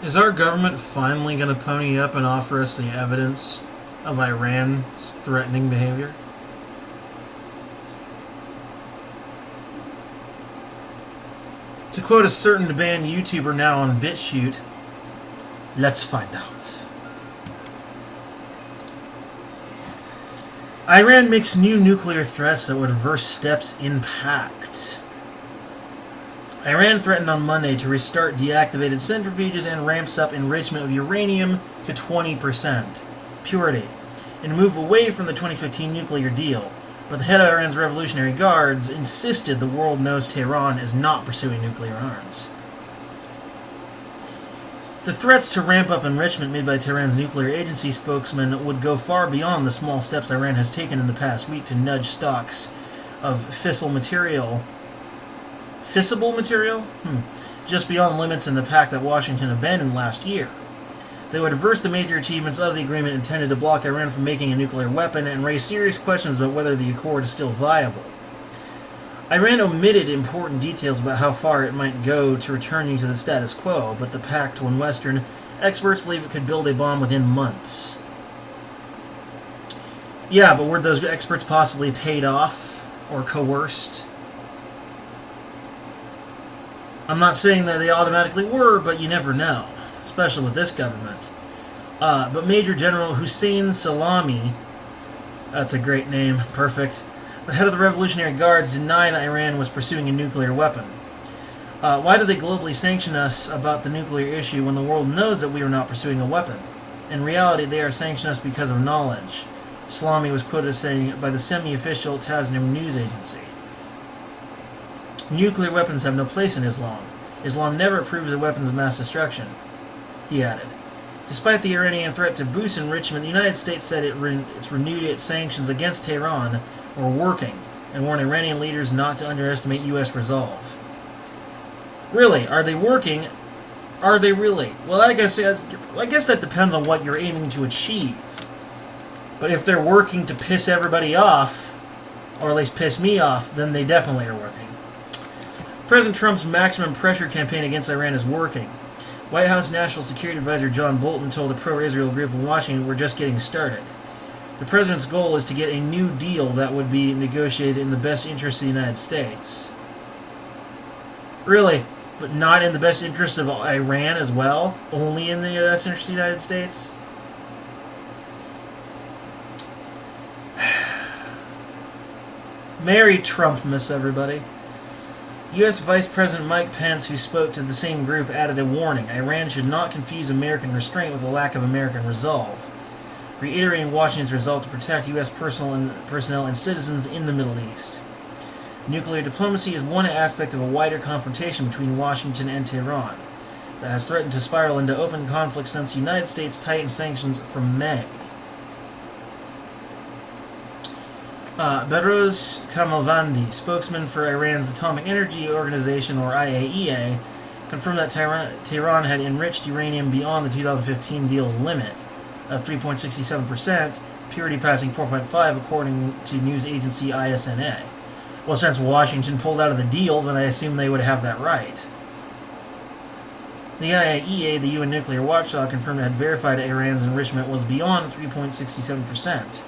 Is our government finally going to pony up and offer us the evidence of Iran's threatening behavior? To quote a certain banned YouTuber now on BitChute, let's find out. Iran makes new nuclear threats that would reverse steps in pact. Iran threatened on Monday to restart deactivated centrifuges and ramps up enrichment of uranium to 20% purity and move away from the 2015 nuclear deal. But the head of Iran's Revolutionary Guards insisted the world knows Tehran is not pursuing nuclear arms. The threats to ramp up enrichment made by Tehran's nuclear agency spokesman would go far beyond the small steps Iran has taken in the past week to nudge stocks of fissile material just beyond limits in the pact that Washington abandoned last year. They would reverse the major achievements of the agreement intended to block Iran from making a nuclear weapon and raise serious questions about whether the accord is still viable. Iran omitted important details about how far it might go to returning to the status quo, but the pact, when Western experts believe it could build a bomb within months. Yeah, but were those experts possibly paid off or coerced? I'm not saying that they automatically were, but you never know, especially with this government. But Major General Hussein Salami, that's a great name, perfect, the head of the Revolutionary Guards, denied Iran was pursuing a nuclear weapon. Why do they globally sanction us about the nuclear issue when the world knows that we are not pursuing a weapon? In reality, they are sanctioning us because of knowledge, Salami was quoted as saying by the semi-official Tasnim news agency. Nuclear weapons have no place in Islam. Islam never approves of weapons of mass destruction, he added. Despite the Iranian threat to boost enrichment, the United States said it's renewed its sanctions against Tehran were working, and warned Iranian leaders not to underestimate U.S. resolve. Really? Are they working? Are they really? Well, I guess that depends on what you're aiming to achieve. But if they're working to piss everybody off, or at least piss me off, then they definitely are working. President Trump's maximum pressure campaign against Iran is working. White House National Security Advisor John Bolton told a pro-Israel group in Washington, "We're just getting started." The president's goal is to get a new deal that would be negotiated in the best interest of the United States. Really? But not in the best interest of Iran as well? Only in the best interest of the United States? Merry Trumpmas, everybody. U.S. Vice President Mike Pence, who spoke to the same group, added a warning. Iran should not confuse American restraint with a lack of American resolve, reiterating Washington's resolve to protect U.S. personnel and citizens in the Middle East. Nuclear diplomacy is one aspect of a wider confrontation between Washington and Tehran that has threatened to spiral into open conflict since the United States tightened sanctions from May. Behrouz Kamalvandi, spokesman for Iran's Atomic Energy Organization, or IAEA, confirmed that Tehran had enriched uranium beyond the 2015 deal's limit of 3.67%, purity passing 4.5 according to news agency ISNA. Well, since Washington pulled out of the deal, then I assume they would have that right. The IAEA, the UN nuclear watchdog, confirmed it had verified Iran's enrichment was beyond 3.67%.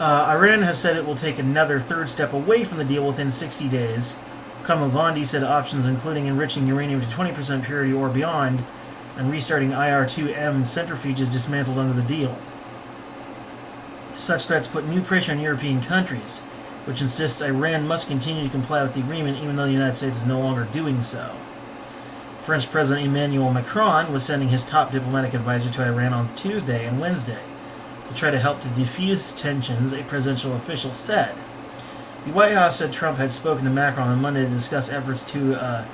Iran has said it will take another third step away from the deal within 60 days. Kamalvandi said options including enriching uranium to 20% purity or beyond and restarting IR-2M centrifuges dismantled under the deal. Such threats put new pressure on European countries, which insist Iran must continue to comply with the agreement even though the United States is no longer doing so. French President Emmanuel Macron was sending his top diplomatic advisor to Iran on Tuesday and Wednesday to try to help to defuse tensions, a presidential official said. The White House said Trump had spoken to Macron on Monday to discuss efforts to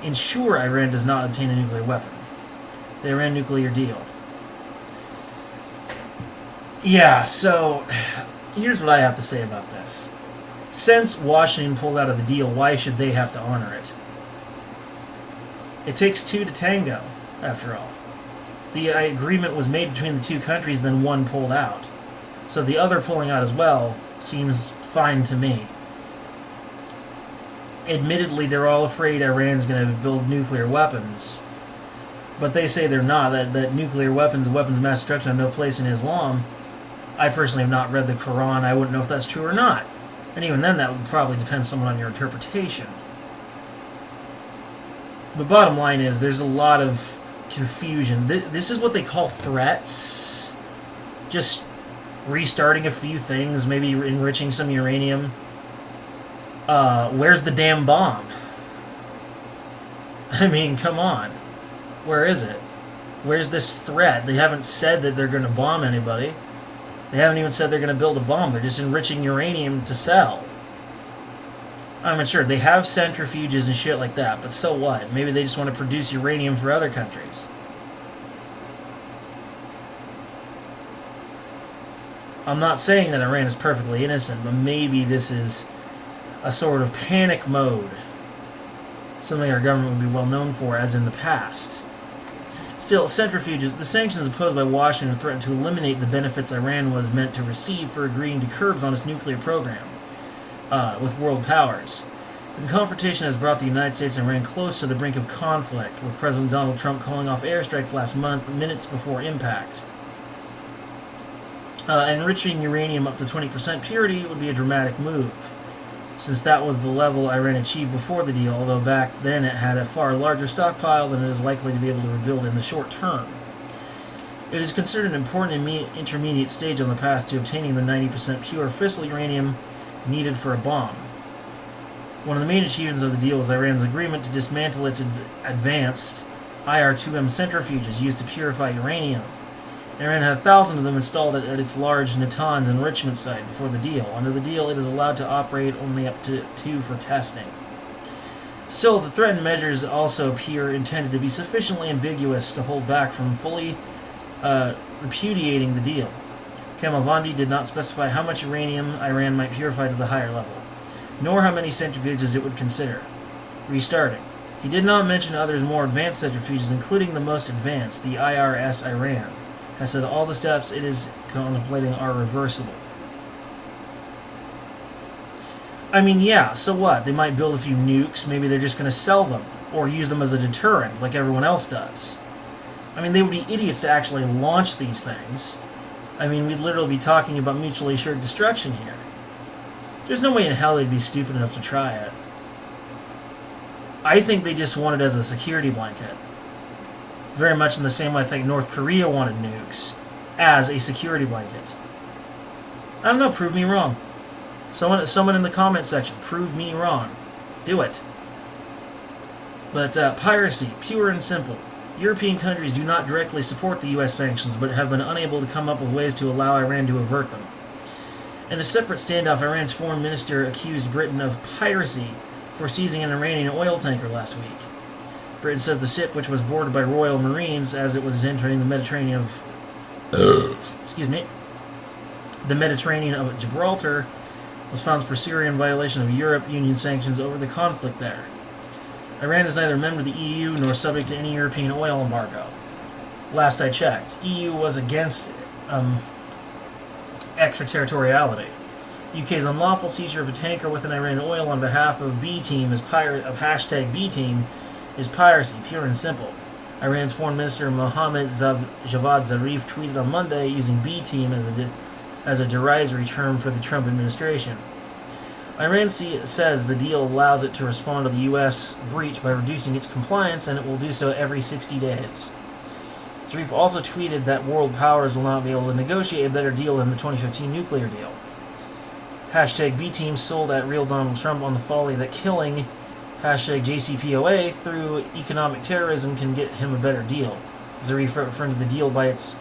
ensure Iran does not obtain a nuclear weapon. The Iran nuclear deal. Yeah, so here's what I have to say about this. Since Washington pulled out of the deal, why should they have to honor it? It takes two to tango, after all. The agreement was made between the two countries, then one pulled out. So the other pulling out as well seems fine to me. admittedly, they're all afraid Iran's going to build nuclear weapons. But they say they're not, that nuclear weapons and weapons of mass destruction have no place in Islam. I personally have not read the Quran. I wouldn't know if that's true or not. And even then, that would probably depend somewhat on your interpretation. The bottom line is, there's a lot of confusion. This is what they call threats. Just restarting a few things, maybe enriching some uranium. Where's the damn bomb? I mean, come on. Where is it? Where's this threat? They haven't said that they're going to bomb anybody. They haven't even said they're going to build a bomb. They're just enriching uranium to sell. I'm not sure. They have centrifuges and shit like that, but so what? Maybe they just want to produce uranium for other countries. I'm not saying that Iran is perfectly innocent, but maybe this is a sort of panic mode. Something our government would be well known for, as in the past. Still, centrifuges, the sanctions imposed by Washington threatened to eliminate the benefits Iran was meant to receive for agreeing to curbs on its nuclear program with world powers. The confrontation has brought the United States and Iran close to the brink of conflict, with President Donald Trump calling off airstrikes last month, minutes before impact. Enriching uranium up to 20% purity would be a dramatic move, since that was the level Iran achieved before the deal, although back then it had a far larger stockpile than it is likely to be able to rebuild in the short term. It is considered an important intermediate stage on the path to obtaining the 90% pure fissile uranium needed for a bomb. One of the main achievements of the deal was Iran's agreement to dismantle its advanced IR-2M centrifuges used to purify uranium. Iran had 1,000 of them installed at its large Natanz enrichment site before the deal. Under the deal, it is allowed to operate only up to 2 for testing. Still, the threatened measures also appear intended to be sufficiently ambiguous to hold back from fully repudiating the deal. Kamalvandi did not specify how much uranium Iran might purify to the higher level, nor how many centrifuges it would consider restarting. He did not mention others more advanced centrifuges, including the most advanced, the IRS Iran. Has said all the steps it is contemplating are reversible. I mean, yeah, so what? They might build a few nukes, maybe they're just going to sell them, or use them as a deterrent, like everyone else does. I mean, they would be idiots to actually launch these things. I mean, we'd literally be talking about mutually assured destruction here. There's no way in hell they'd be stupid enough to try it. I think they just want it as a security blanket. Very much in the same way I think North Korea wanted nukes, as a security blanket. I don't know, prove me wrong. Someone in the comment section, prove me wrong. Do it. But piracy, pure and simple. European countries do not directly support the U.S. sanctions, but have been unable to come up with ways to allow Iran to avert them. In a separate standoff, Iran's foreign minister accused Britain of piracy for seizing an Iranian oil tanker last week. Britain says the ship, which was boarded by Royal Marines as it was entering the Mediterranean the Mediterranean of Gibraltar, was found for Syrian violation of Europe Union sanctions over the conflict there. Iran is neither a member of the EU nor subject to any European oil embargo. Last I checked, EU was against extraterritoriality. UK's unlawful seizure of a tanker with an Iranian oil on behalf of B-Team hashtag B-Team is piracy, pure and simple. Iran's foreign minister Mohammad Javad Zarif tweeted on Monday using B-Team as a derisory term for the Trump administration. Iran says the deal allows it to respond to the U.S. breach by reducing its compliance, and it will do so every 60 days. Zarif also tweeted that world powers will not be able to negotiate a better deal than the 2015 nuclear deal. Hashtag B-Team sold at real Donald Trump on the folly that killing hashtag JCPOA through economic terrorism can get him a better deal. Zarif referring to the deal by its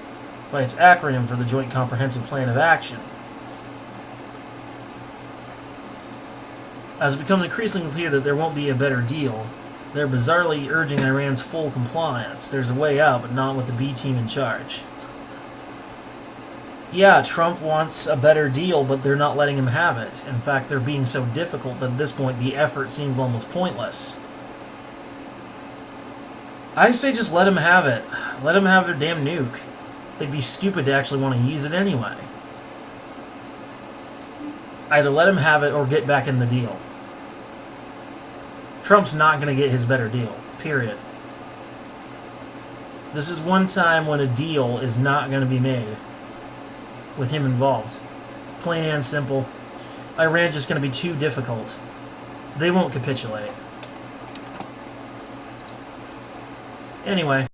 acronym for the Joint Comprehensive Plan of Action. As it becomes increasingly clear that there won't be a better deal, they're bizarrely urging Iran's full compliance. There's a way out, but not with the B-Team in charge. Yeah, Trump wants a better deal, but they're not letting him have it. In fact, they're being so difficult that at this point the effort seems almost pointless. I say just let them have it. Let them have their damn nuke. They'd be stupid to actually want to use it anyway. Either let them have it or get back in the deal. Trump's not going to get his better deal, period. This is one time when a deal is not going to be made with him involved. Plain and simple. Iran's just going to be too difficult. They won't capitulate. Anyway.